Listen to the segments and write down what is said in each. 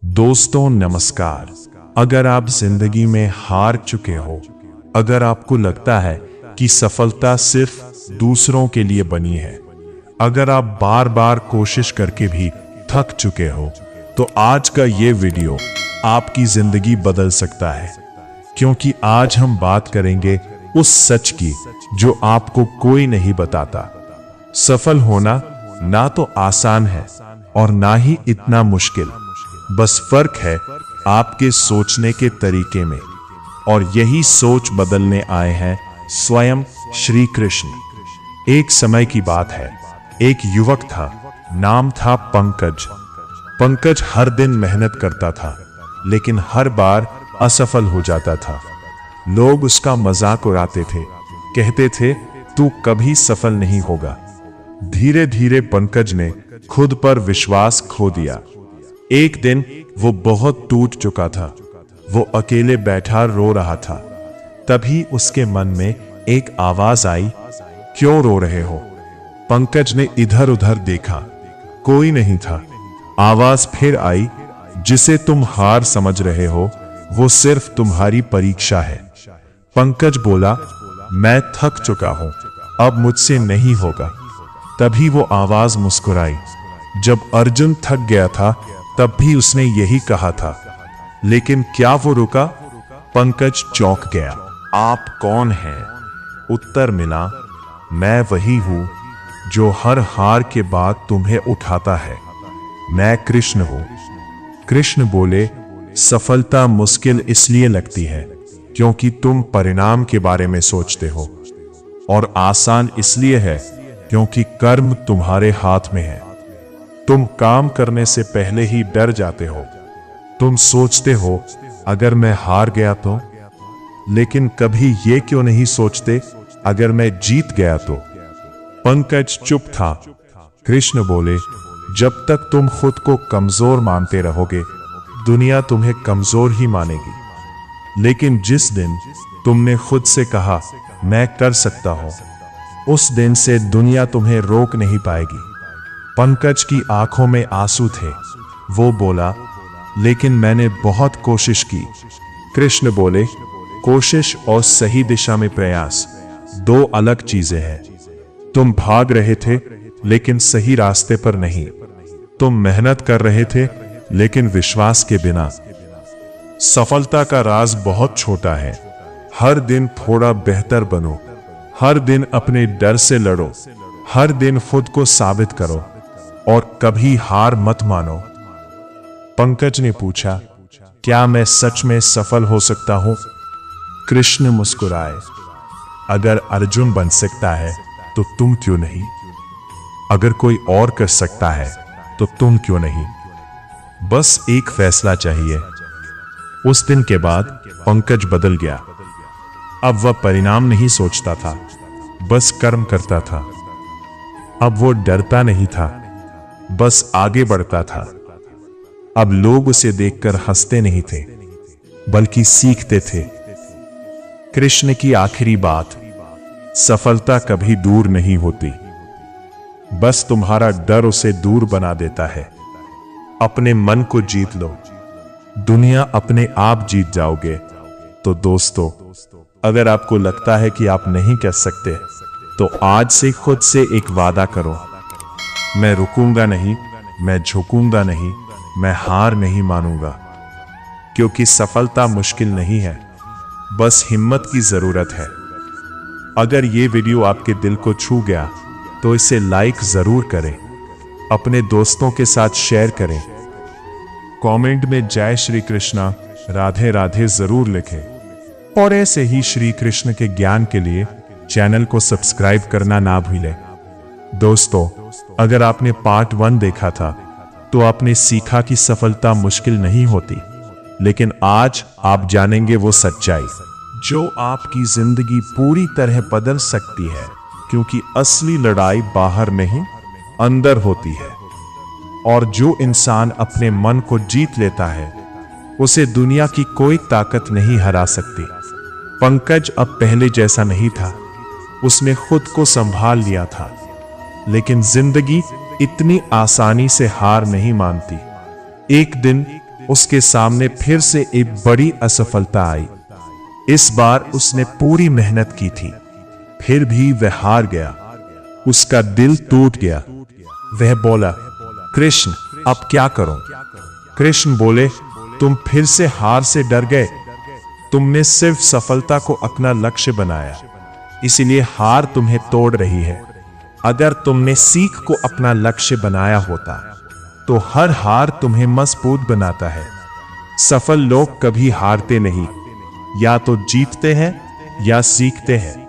दोस्तों नमस्कार। अगर आप जिंदगी में हार चुके हो, अगर आपको लगता है कि सफलता सिर्फ दूसरों के लिए बनी है, अगर आप बार बार कोशिश करके भी थक चुके हो, तो आज का ये वीडियो आपकी जिंदगी बदल सकता है। क्योंकि आज हम बात करेंगे उस सच की जो आपको कोई नहीं बताता। सफल होना ना तो आसान है और ना ही इतना मुश्किल, बस फर्क है आपके सोचने के तरीके में। और यही सोच बदलने आए हैं स्वयं श्री कृष्ण। एक समय की बात है, एक युवक था, नाम था पंकज। पंकज हर दिन मेहनत करता था, लेकिन हर बार असफल हो जाता था। लोग उसका मजाक उड़ाते थे, कहते थे तू कभी सफल नहीं होगा। धीरे धीरे पंकज ने खुद पर विश्वास खो दिया। एक दिन वो बहुत टूट चुका था। वो अकेले बैठा रो रहा था। तभी उसके मन में एक आवाज आई, क्यों रो रहे हो? पंकज ने इधर उधर देखा, कोई नहीं था। आवाज फिर आई, जिसे तुम हार समझ रहे हो वो सिर्फ तुम्हारी परीक्षा है। पंकज बोला, मैं थक चुका हूं, अब मुझसे नहीं होगा। तभी वो आवाज मुस्कुराई। जब अर्जुन थक गया था तब भी उसने यही कहा था। लेकिन क्या वो रुका? पंकज चौंक गया। आप कौन हैं? उत्तर मिला, मैं वही हूं जो हर हार के बाद तुम्हें उठाता है। मैं कृष्ण हूं। कृष्ण बोले, सफलता मुश्किल इसलिए लगती है क्योंकि तुम परिणाम के बारे में सोचते हो, और आसान इसलिए है क्योंकि कर्म तुम्हारे हाथ में है। तुम काम करने से पहले ही डर जाते हो। तुम सोचते हो अगर मैं हार गया तो, लेकिन कभी ये क्यों नहीं सोचते अगर मैं जीत गया तो? पंकज चुप था। कृष्ण बोले, जब तक तुम खुद को कमजोर मानते रहोगे, दुनिया तुम्हें कमजोर ही मानेगी। लेकिन जिस दिन तुमने खुद से कहा मैं कर सकता हूं, उस दिन से दुनिया तुम्हें रोक नहीं पाएगी। पंकज की आंखों में आंसू थे। वो बोला, लेकिन मैंने बहुत कोशिश की। कृष्ण बोले, कोशिश और सही दिशा में प्रयास दो अलग चीजें हैं। तुम भाग रहे थे लेकिन सही रास्ते पर नहीं। तुम मेहनत कर रहे थे लेकिन विश्वास के बिना। सफलता का राज बहुत छोटा है। हर दिन थोड़ा बेहतर बनो, हर दिन अपने डर से लड़ो, हर दिन खुद को साबित करो, और कभी हार मत मानो। पंकज ने पूछा, क्या मैं सच में सफल हो सकता हूं? कृष्ण मुस्कुराए, अगर अर्जुन बन सकता है तो तुम क्यों नहीं? अगर कोई और कर सकता है तो तुम क्यों नहीं? बस एक फैसला चाहिए। उस दिन के बाद पंकज बदल गया। अब वह परिणाम नहीं सोचता था, बस कर्म करता था। अब वो डरता नहीं था, बस आगे बढ़ता था। अब लोग उसे देखकर हंसते नहीं थे, बल्कि सीखते थे। कृष्ण की आखिरी बात, सफलता कभी दूर नहीं होती, बस तुम्हारा डर उसे दूर बना देता है। अपने मन को जीत लो, दुनिया अपने आप जीत जाओगे। तो दोस्तों, अगर आपको लगता है कि आप नहीं कर सकते, तो आज से खुद से एक वादा करो, मैं रुकूंगा नहीं, मैं झुकूंगा नहीं, मैं हार नहीं मानूंगा। क्योंकि सफलता मुश्किल नहीं है, बस हिम्मत की जरूरत है। अगर ये वीडियो आपके दिल को छू गया तो इसे लाइक जरूर करें, अपने दोस्तों के साथ शेयर करें, कमेंट में जय श्री कृष्णा राधे राधे जरूर लिखें। और ऐसे ही श्री कृष्ण के ज्ञान के लिए चैनल को सब्सक्राइब करना ना भूलें। दोस्तों, अगर आपने पार्ट 1 देखा था तो आपने सीखा कि सफलता मुश्किल नहीं होती, लेकिन आज आप जानेंगे वो सच्चाई जो आपकी जिंदगी पूरी तरह बदल सकती है। क्योंकि असली लड़ाई बाहर नहीं, अंदर होती है। और जो इंसान अपने मन को जीत लेता है, उसे दुनिया की कोई ताकत नहीं हरा सकती। पंकज अब पहले जैसा नहीं था। उसने खुद को संभाल लिया था। लेकिन जिंदगी इतनी आसानी से हार नहीं मानती। एक दिन उसके सामने फिर से एक बड़ी असफलता आई। इस बार उसने पूरी मेहनत की थी, फिर भी वह हार गया। उसका दिल टूट गया। वह बोला, कृष्ण अब क्या करूं? कृष्ण बोले, तुम फिर से हार से डर गए। तुमने सिर्फ सफलता को अपना लक्ष्य बनाया, इसलिए हार तुम्हें तोड़ रही है। अगर तुमने सीख को अपना लक्ष्य बनाया होता तो हर हार तुम्हें मजबूत बनाता है। सफल लोग कभी हारते नहीं, या तो जीतते हैं या सीखते हैं,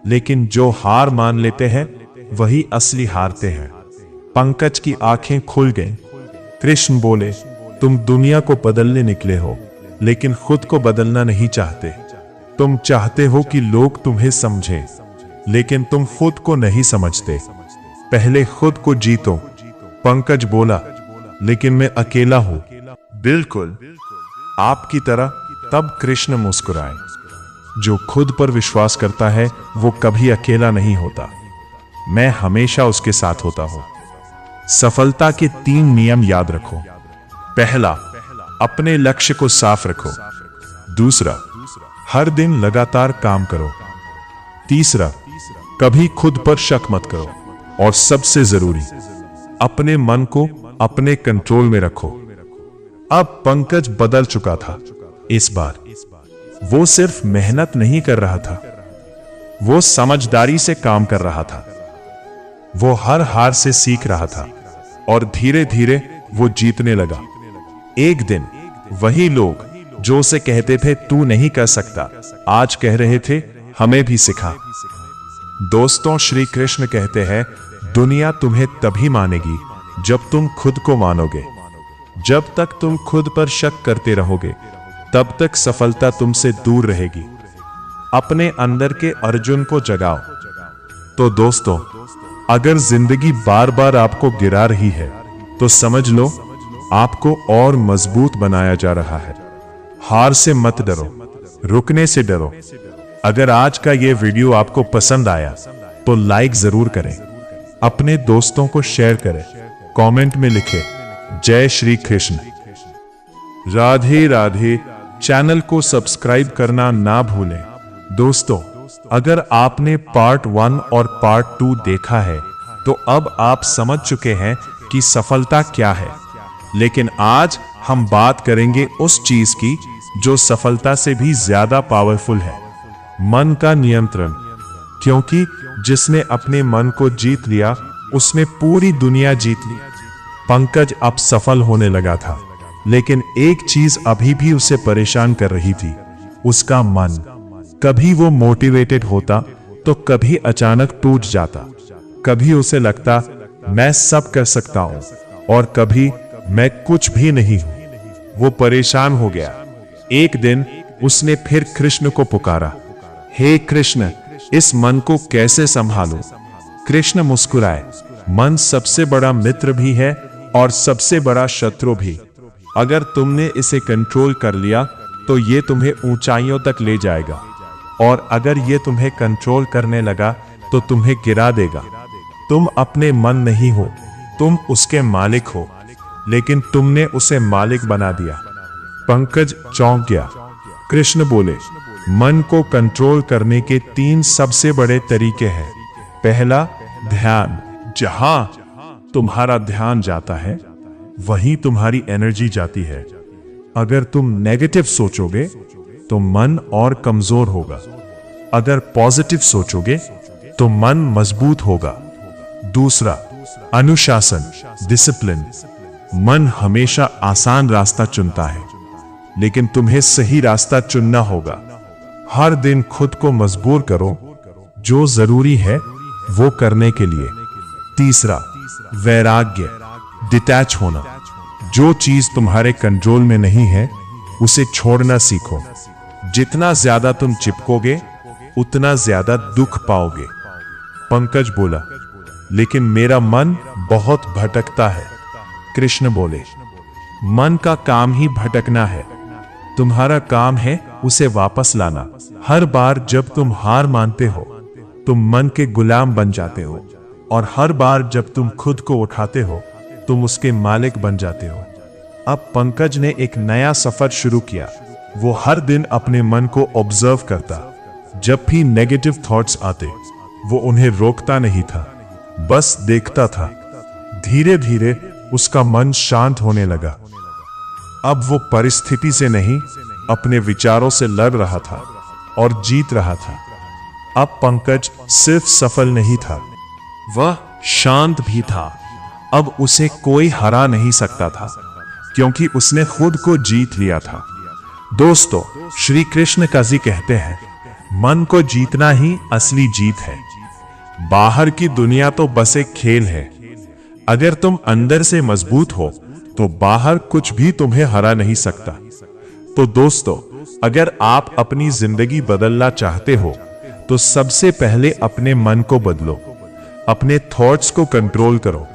लेकिन जो हार मान लेते हैं वही असली हारते हैं। पंकज की आंखें खुल गईं। कृष्ण बोले, तुम दुनिया को बदलने निकले हो, लेकिन खुद को बदलना नहीं चाहते। तुम चाहते हो कि लोग तुम्हें समझें, लेकिन तुम खुद को नहीं समझते। पहले खुद को जीतो। पंकज बोला, लेकिन मैं अकेला हूं। बिल्कुल आपकी तरह। तब कृष्ण मुस्कुराए। जो खुद पर विश्वास करता है वो कभी अकेला नहीं होता। मैं हमेशा उसके साथ होता हूं। सफलता के 3 नियम याद रखो। पहला, अपने लक्ष्य को साफ रखो। दूसरा, हर दिन लगातार काम करो। तीसरा, कभी खुद पर शक मत करो। और सबसे जरूरी, अपने मन को अपने कंट्रोल में रखो। अब पंकज बदल चुका था। इस बार वो सिर्फ मेहनत नहीं कर रहा था, वो समझदारी से काम कर रहा था। वो हर हार से सीख रहा था और धीरे धीरे वो जीतने लगा। एक दिन वही लोग जो उसे कहते थे तू नहीं कर सकता, आज कह रहे थे हमें भी सिखा। दोस्तों, श्री कृष्ण कहते हैं, दुनिया तुम्हें तभी मानेगी जब तुम खुद को मानोगे। जब तक तुम खुद पर शक करते रहोगे, तब तक सफलता तुमसे दूर रहेगी। अपने अंदर के अर्जुन को जगाओ। तो दोस्तों, अगर जिंदगी बार बार आपको गिरा रही है तो समझ लो आपको और मजबूत बनाया जा रहा है। हार से मत डरो, रुकने से डरो। अगर आज का ये वीडियो आपको पसंद आया तो लाइक जरूर करें, अपने दोस्तों को शेयर करें, कमेंट में लिखें जय श्री कृष्ण। राधे राधे। चैनल को सब्सक्राइब करना ना भूलें। दोस्तों, अगर आपने पार्ट 1 और पार्ट 2 देखा है तो अब आप समझ चुके हैं कि सफलता क्या है। लेकिन आज हम बात करेंगे उस चीज की जो सफलता से भी ज्यादा पावरफुल है, मन का नियंत्रण। क्योंकि जिसने अपने मन को जीत लिया उसने पूरी दुनिया जीत ली। पंकज अब सफल होने लगा था, लेकिन एक चीज अभी भी उसे परेशान कर रही थी, उसका मन। कभी वो मोटिवेटेड होता तो कभी अचानक टूट जाता। कभी उसे लगता मैं सब कर सकता हूं और कभी मैं कुछ भी नहीं हूं। वो परेशान हो गया। एक दिन उसने फिर कृष्ण को पुकारा, हे कृष्ण, इस मन को कैसे संभालूं? कृष्ण मुस्कुराए, मन सबसे बड़ा मित्र भी है और सबसे बड़ा शत्रु भी। अगर तुमने इसे कंट्रोल कर लिया तो ये तुम्हें ऊंचाइयों तक ले जाएगा, और अगर ये तुम्हें कंट्रोल करने लगा तो तुम्हें गिरा देगा। तुम अपने मन नहीं हो, तुम उसके मालिक हो, लेकिन तुमने उसे मालिक बना दिया। पंकज चौंक गया। कृष्ण बोले, मन को कंट्रोल करने के 3 सबसे बड़े तरीके हैं। पहला, ध्यान। जहां तुम्हारा ध्यान जाता है वहीं तुम्हारी एनर्जी जाती है। अगर तुम नेगेटिव सोचोगे तो मन और कमजोर होगा, अगर पॉजिटिव सोचोगे तो मन मजबूत होगा। दूसरा, अनुशासन, डिसिप्लिन। मन हमेशा आसान रास्ता चुनता है, लेकिन तुम्हें सही रास्ता चुनना होगा। हर दिन खुद को मजबूर करो, जो जरूरी है वो करने के लिए। तीसरा, वैराग्य, डिटैच होना। जो चीज तुम्हारे कंट्रोल में नहीं है उसे छोड़ना सीखो। जितना ज्यादा तुम चिपकोगे उतना ज्यादा दुख पाओगे। पंकज बोला, लेकिन मेरा मन बहुत भटकता है। कृष्ण बोले, मन का काम ही भटकना है, तुम्हारा काम है उसे वापस लाना। हर बार जब तुम हार मानते हो तुम मन के गुलाम बन जाते हो, और हर बार जब तुम खुद को उठाते हो तुम उसके मालिक बन जाते हो। अब पंकज ने एक नया सफर शुरू किया। वो हर दिन अपने मन को ऑब्जर्व करता। जब भी नेगेटिव थॉट्स आते, वो उन्हें रोकता नहीं था, बस देखता था। धीरे धीरे उसका मन शांत होने लगा। अब वो परिस्थिति से नहीं, अपने विचारों से लड़ रहा था और जीत रहा था। अब पंकज सिर्फ सफल नहीं था, वह शांत भी था। अब उसे कोई हरा नहीं सकता था, क्योंकि उसने खुद को जीत लिया था। दोस्तों, श्री कृष्ण जी कहते हैं, मन को जीतना ही असली जीत है। बाहर की दुनिया तो बस एक खेल है। अगर तुम अंदर से मजबूत हो तो बाहर कुछ भी तुम्हें हरा नहीं सकता। तो दोस्तों, अगर आप अपनी जिंदगी बदलना चाहते हो तो सबसे पहले अपने मन को बदलो, अपने थॉट्स को कंट्रोल करो,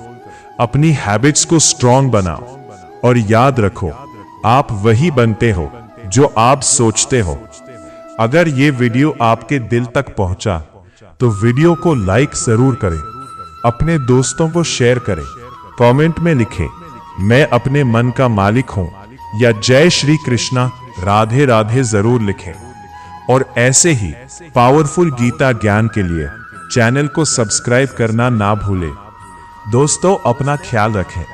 अपनी हैबिट्स को स्ट्रांग बनाओ और याद रखो, आप वही बनते हो जो आप सोचते हो। अगर ये वीडियो आपके दिल तक पहुंचा तो वीडियो को लाइक जरूर करें, अपने दोस्तों को शेयर करें, कमेंट में लिखें मैं अपने मन का मालिक हूं या जय श्री कृष्णा राधे राधे जरूर लिखें। और ऐसे ही पावरफुल गीता ज्ञान के लिए चैनल को सब्सक्राइब करना ना भूलें। दोस्तों, अपना ख्याल रखें,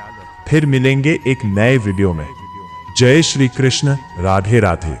फिर मिलेंगे एक नए वीडियो में। जय श्री कृष्ण, राधे राधे।